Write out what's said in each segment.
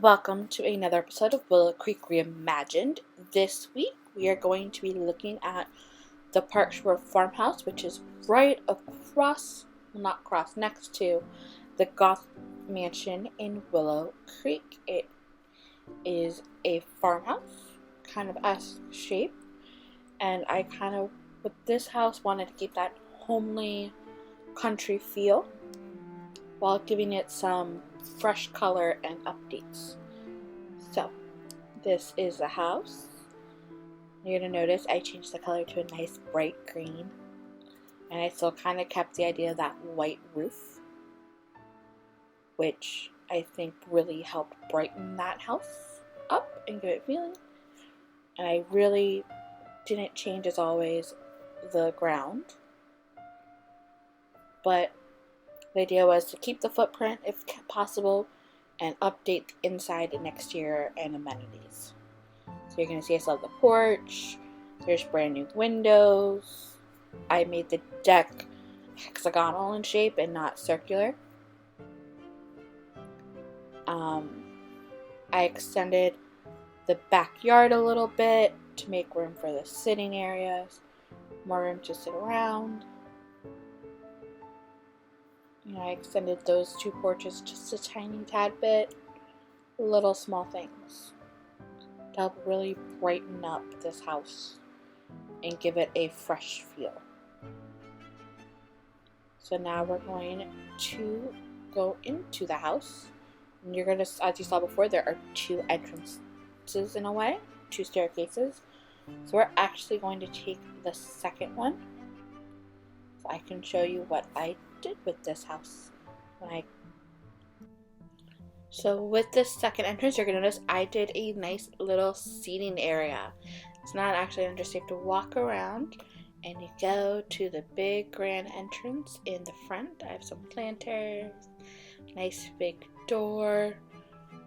Welcome to another episode of Willow Creek Reimagined. This week we are going to be looking at the Parkshore Farmhouse, which is right next to the Goth mansion in Willow Creek. It is a farmhouse, kind of S shape, and I with this house, wanted to keep that homely country feel while giving it some fresh color and updates. So, this is the house. You're going to notice I changed the color to a nice bright green. And I still kind of kept the idea of that white roof, which I think really helped brighten that house up and give it feeling. And I really didn't change, as always, the ground. But the idea was to keep the footprint if possible and update the inside next year and amenities. So you're going to see I still have the porch. There's brand new windows. I made the deck hexagonal in shape and not circular. I extended the backyard a little bit to make room for the sitting areas. More room to sit around. I extended those two porches just a tiny tad bit. Little small things to help really brighten up this house and give it a fresh feel. So now we're going to go into the house. And you're going to, as you saw before, there are two entrances in a way, two staircases. So we're actually going to take the second one. So I can show you what I did with this house. So with this second entrance, you're going to notice I did a nice little seating area. It's not actually just you have to walk around and you go to the big grand entrance in the front. I have some planters, nice big door,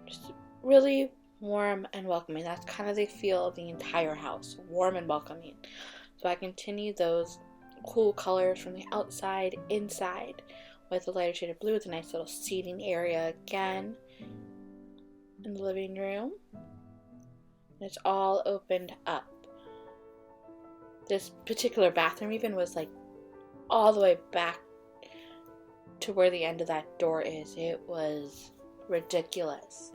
just really warm and welcoming. That's kind of the feel of the entire house, warm and welcoming. So I continue those cool colors from the outside inside with the lighter shade of blue with a nice little seating area again in the living room. And it's all opened up. This particular bathroom even was like all the way back to where the end of that door is. It was ridiculous.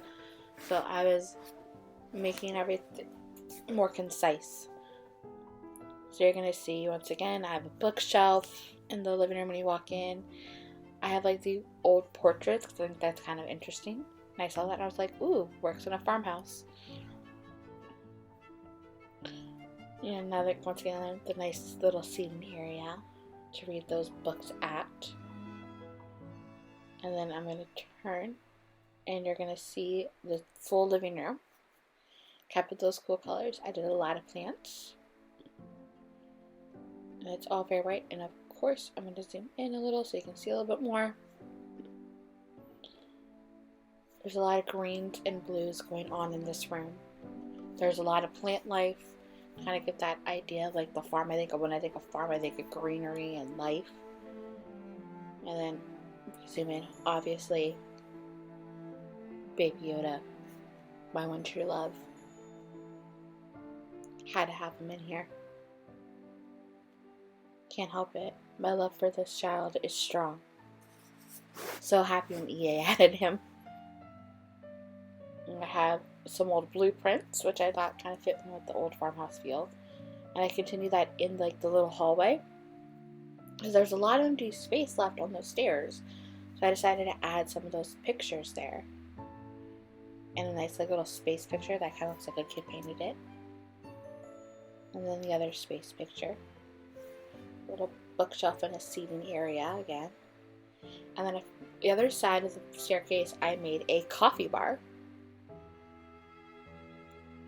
So I was making everything more concise. So you're going to see, once again, I have a bookshelf in the living room when you walk in. I have like the old portraits because I think that's kind of interesting. And I saw that and I was like, ooh, works in a farmhouse. And now that, once again, the nice little seating area to read those books at. And then I'm going to turn and you're going to see the full living room. Kept with those cool colors. I did a lot of plants. And it's all very bright. And of course, I'm going to zoom in a little so you can see a little bit more. There's a lot of greens and blues going on in this room. There's a lot of plant life. Kind of get that idea of like the farm. When I think of farm, I think of greenery and life. And then if you zoom in, obviously, Baby Yoda, my one true love. Had to have him in here. Can't help it. My love for this child is strong. So happy when EA added him. And I have some old blueprints, which I thought kind of fit with the old farmhouse feel. And I continue that in like the little hallway, because there's a lot of empty space left on those stairs. So I decided to add some of those pictures there. And a nice like little space picture that kind of looks like a kid painted it. And then the other space picture. Little bookshelf and a seating area again. And then the other side of the staircase, I made a coffee bar.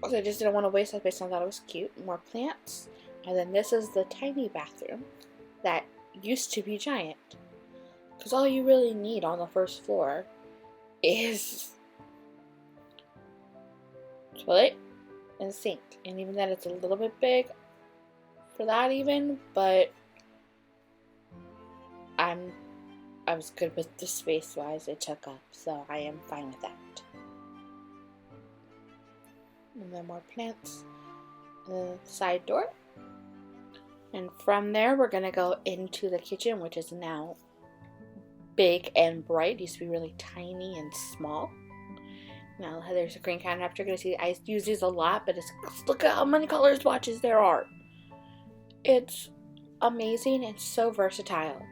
So I just didn't want to waste that space, and I thought it was cute. More plants. And then this is the tiny bathroom that used to be giant. Because all you really need on the first floor is toilet and a sink. And even then, it's a little bit big for that even, but I was good with the space-wise it took up, so I am fine with that. And then more plants. The side door. And from there, we're going to go into the kitchen, which is now big and bright. It used to be really tiny and small. Now there's a green countertop. You're going to see I use these a lot, but look at how many color swatches there are. It's amazing. It's so versatile.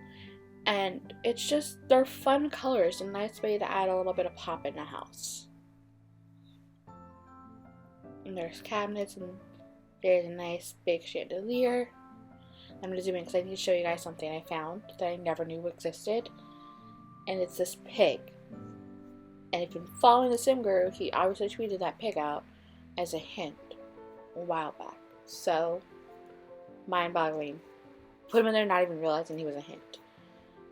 And it's just, they're fun colors. A nice way to add a little bit of pop in the house. And there's cabinets, and there's a nice big chandelier. I'm going to zoom in because I need to show you guys something I found that I never knew existed. And it's this pig. And if you've been following the Sim Guru, he obviously tweeted that pig out as a hint a while back. So, mind-boggling. Put him in there not even realizing he was a hint.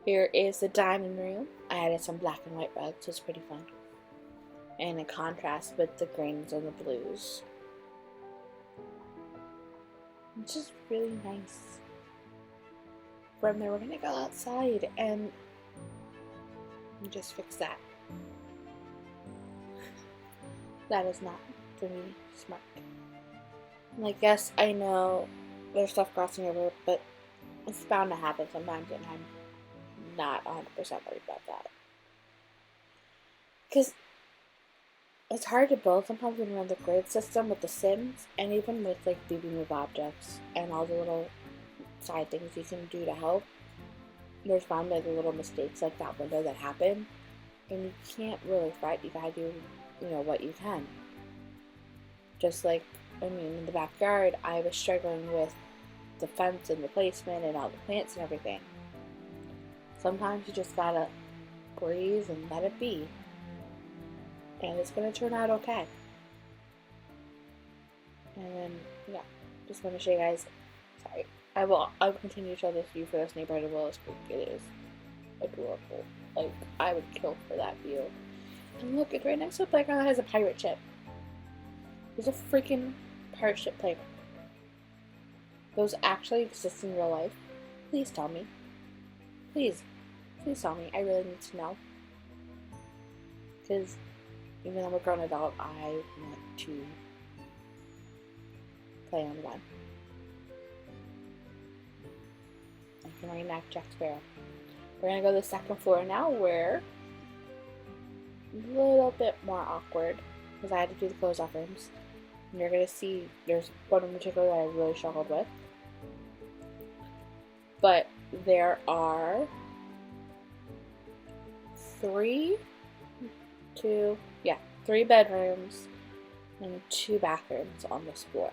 Here is the dining room. I added some black and white rugs, so it's pretty fun. And in contrast with the greens and the blues. It's just really nice. From there, we're going to go outside and just fix that. That is not, for me, smart. Like, yes, I know there's stuff crossing over, but it's bound to happen sometimes, and I'm not 100% worried about that. Because it's hard to build sometimes when you're on the grid system with the Sims, and even with, like, BB Move objects and all the little side things you can do to help. There's bound to be little mistakes like that window that happen, and you can't really fight. You gotta do, what you can. Just like, in the backyard, I was struggling with the fence and the placement and all the plants and everything. Sometimes you just gotta breathe and let it be, and it's gonna turn out okay. And then, just want to show you guys. Sorry. I will continue to show this view for this neighborhood of Willow Creek. It is adorable. Like, I would kill for that view. And look, it's right next to a playground that has a pirate ship. There's a freaking pirate ship playground. Those actually exist in real life? Please tell me. Please tell me. I really need to know. Because even though I'm a grown adult, I want to play on one. I can reenact Jack Sparrow. We're going to go to the second floor now, where a little bit more awkward, because I had to do the close-off rooms. And you're going to see there's one in particular that I really struggled with. But there are three bedrooms and 2 bathrooms on this floor.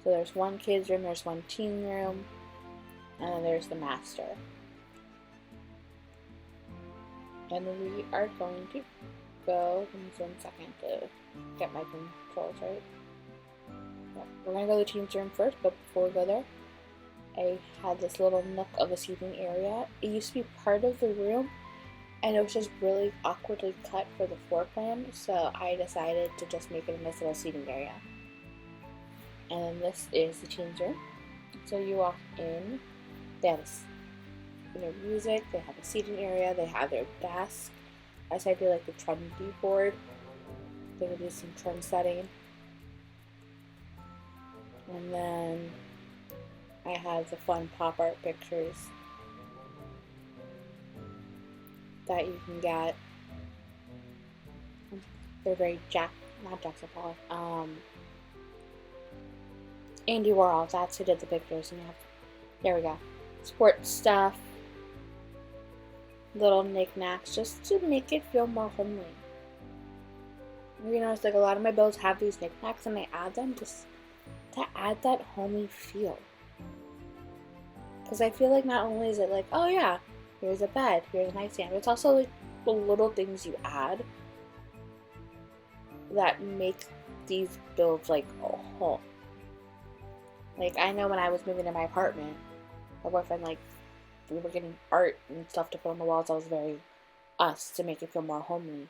So there's one kid's room, there's one teen room, and then there's the master. And we are going to go, give me 1 second to get my controls right. We're going to go to the teen's room first, but before we go there, I had this little nook of a seating area. It used to be part of the room, and it was just really awkwardly cut for the floor plan, so I decided to just make it a nice little seating area. And then this is the teen's room. So you walk in, they have music, they have a seating area, they have their desk. I decided to do like the trendy board. They would do some trend setting. And then I have the fun pop art pictures that you can get. They're very not Jackson Pollock, Andy Warhol, that's who did the pictures. And there we go. Sports stuff, little knickknacks, just to make it feel more homely. It's like a lot of my builds have these knickknacks, and I add them just to add that homey feel. Because I feel like not only is it like, oh yeah, here's a bed, here's a nightstand, but it's also like the little things you add that make these builds like a home. Like, I know when I was moving to my apartment, my boyfriend, we were getting art and stuff to put on the walls. I was very us to make it feel more homely.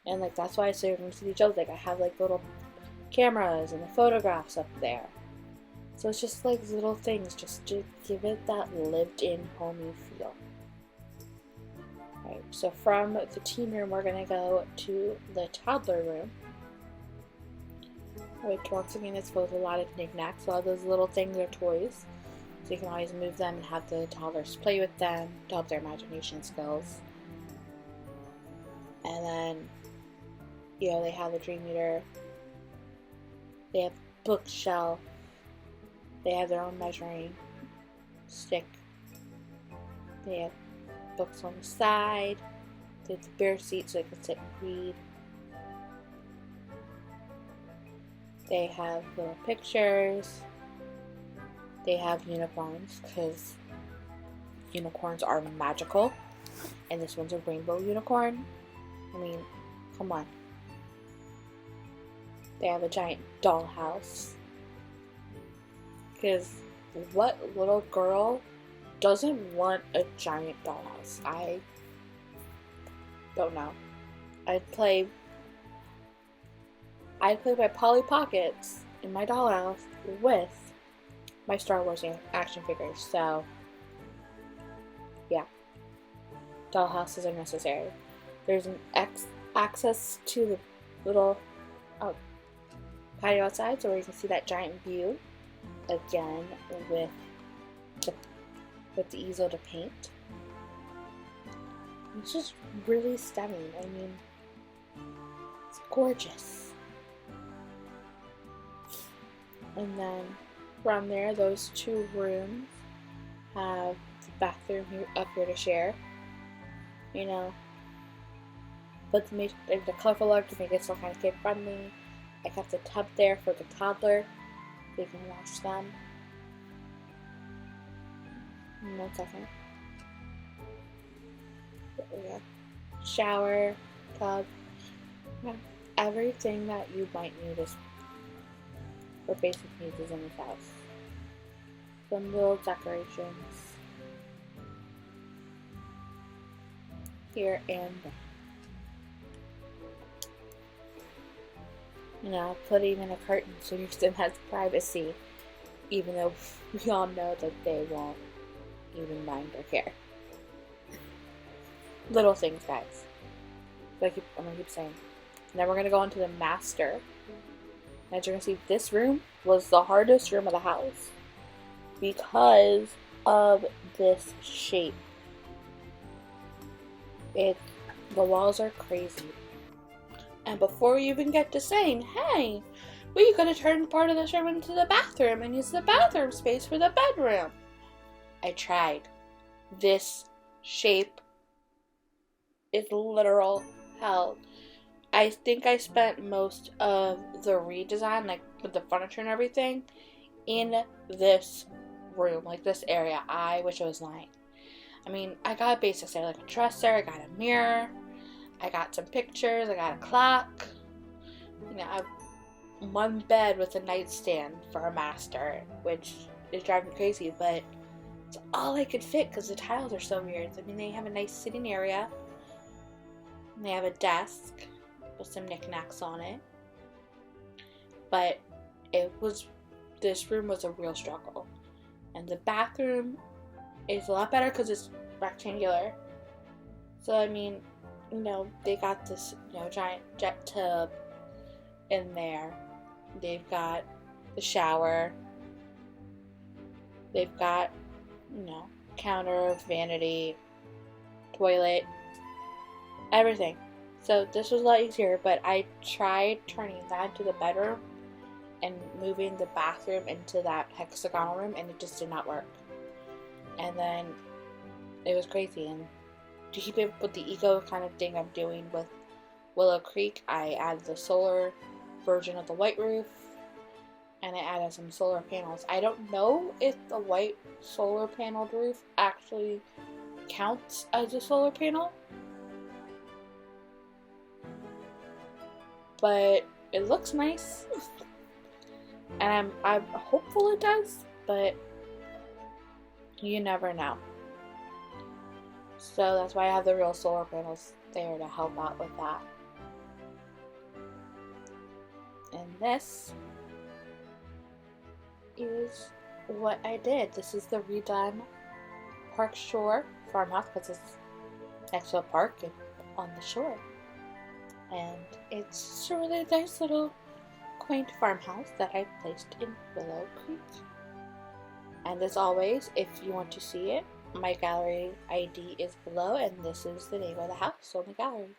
And, that's why I started going to the shows. I have, little cameras and the photographs up there. So it's just, little things just to give it that lived-in, homey feel. Alright, so from the teen room, we're going to go to the toddler room. which once again is full of a lot of knickknacks. All those little things are toys, so you can always move them and have the toddlers play with them to help their imagination skills. And then, they have the Dream Eater. They have bookshelf. They have their own measuring stick. They have books on the side. They have the bear seat so they can sit and read. They have little pictures. They have unicorns because unicorns are magical. And this one's a rainbow unicorn. I mean, come on. They have a giant dollhouse. Because what little girl doesn't want a giant dollhouse? I don't know. I'd play my Polly Pockets in my dollhouse with my Star Wars action figures. So, yeah. Dollhouses are necessary. There's an access to the little patio outside, so where you can see that giant view. Again, with the easel to paint. It's just really stunning. I mean, it's gorgeous. And then from there, those two rooms have the bathroom up here to share. But to make the colorful look to make it still kind of kid friendly. I kept the tub there for the toddler. They can wash them. 1 second. Yeah. Shower, tub. Yeah. Everything that you might need is for basic needs is in this house. Some little decorations here and there. Put even a curtain so your sim has privacy, even though we all know that they won't even mind or care. Little things, guys. But I'm gonna keep saying. And then we're gonna go into the master. As you're gonna see, this room was the hardest room of the house because of this shape. The walls are crazy. And before you even get to saying, hey, we could have turned part of this room into the bathroom and use the bathroom space for the bedroom. I tried. This shape is literal hell. I think I spent most of the redesign, like with the furniture and everything, in this room, like this area. I wish I was lying. I mean, I got basics there, like a dresser, I got a mirror, I got some pictures, I got a clock. I have one bed with a nightstand for a master, which is driving me crazy, but it's all I could fit because the tiles are so weird. I mean, they have a nice sitting area, and they have a desk with some knickknacks on it, but this room was a real struggle. And the bathroom is a lot better because it's rectangular. So, I mean, they got this, giant jet tub in there. They've got the shower. They've got, counter, vanity, toilet, everything. So this was a lot easier, but I tried turning that into the bedroom and moving the bathroom into that hexagonal room, and it just did not work. And then it was crazy. And to keep it with the eco kind of thing I'm doing with Willow Creek, I added the solar version of the white roof, and I added some solar panels. I don't know if the white solar paneled roof actually counts as a solar panel, but it looks nice. And I'm hopeful it does, but you never know. So that's why I have the real solar panels there to help out with that. And this is what I did. This is the redone Parkshore Farmhouse because it's next to a park and on the shore. And it's just a really nice little quaint farmhouse that I placed in Willow Creek. And as always, if you want to see it, my gallery ID is below, and this is the name of the house on the gallery.